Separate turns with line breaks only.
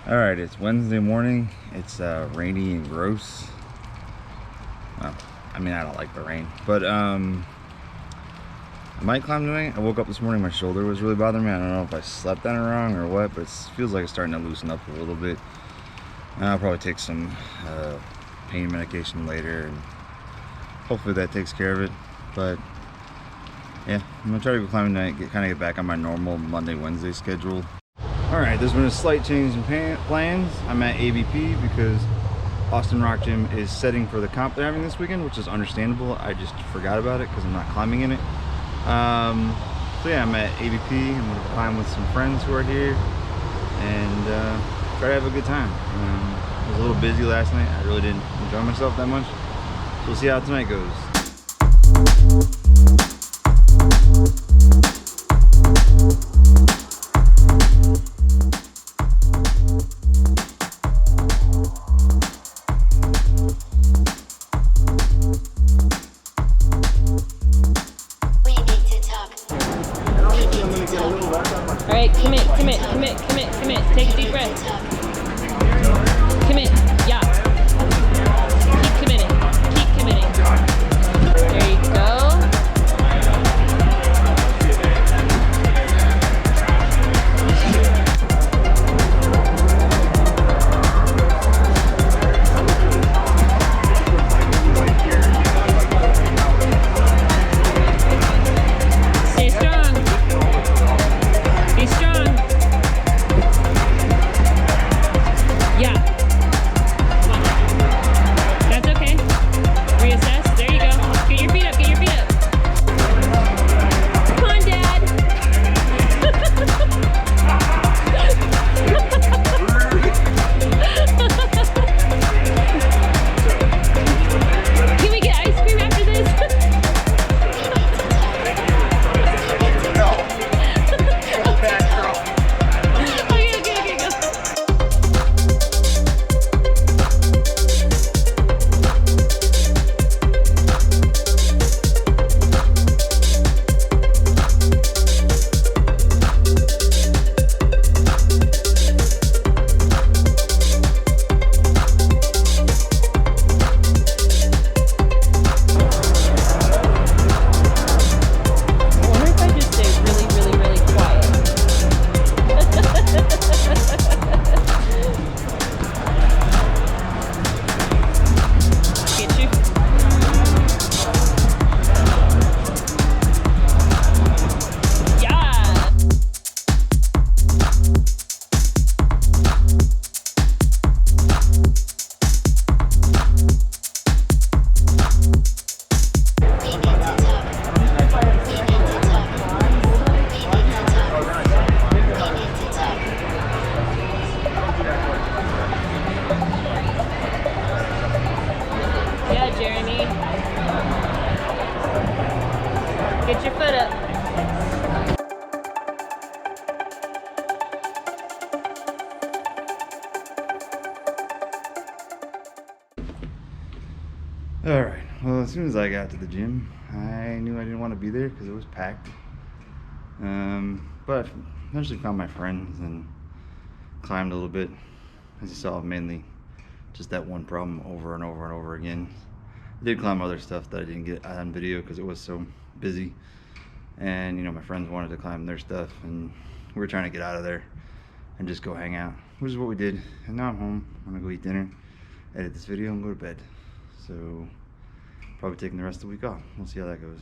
All right, it's Wednesday morning. It's rainy and gross. Well, I mean, I don't like the rain, but I might climb tonight. I woke up this morning, my shoulder was really bothering me. I don't know if I slept on it wrong or what, but it feels like it's starting to loosen up a little bit. I'll probably take some pain medication later, and hopefully that takes care of it. But yeah, I'm gonna try to go climbing tonight, get back on my normal Monday, Wednesday schedule. All right, there's been a slight change in plans. I'm at ABP because Austin Rock Gym is setting for the comp they're having this weekend, which is understandable. I just forgot about it because I'm not climbing in it. So yeah, I'm at ABP. I'm gonna climb with some friends who are here and try to have a good time. I was a little busy last night. I really didn't enjoy myself that much. So we'll see how tonight goes.
All right, commit. Take a deep breath. Commit, yeah. Keep committing. There you go. Stay strong. Be strong. Yeah. That's okay. Reassess. There you go. Get your feet up. Come on, Dad. Can we get ice cream after this? Okay, go. I wonder if I just stay really quiet. Get you. Yeah. Yeah, Jeremy. Get your foot up.
All right, well, as soon as I got to the gym, I knew I didn't want to be there because it was packed. But eventually found my friends and climbed a little bit. As you saw, mainly just that one problem over and over again. I did climb other stuff that I didn't get on video because it was so busy. And my friends wanted to climb their stuff, and we were trying to get out of there and just go hang out, which is what we did. And now I'm home. I'm gonna go eat dinner, edit this video, and go to bed. So probably taking the rest of the week off. We'll see how that goes.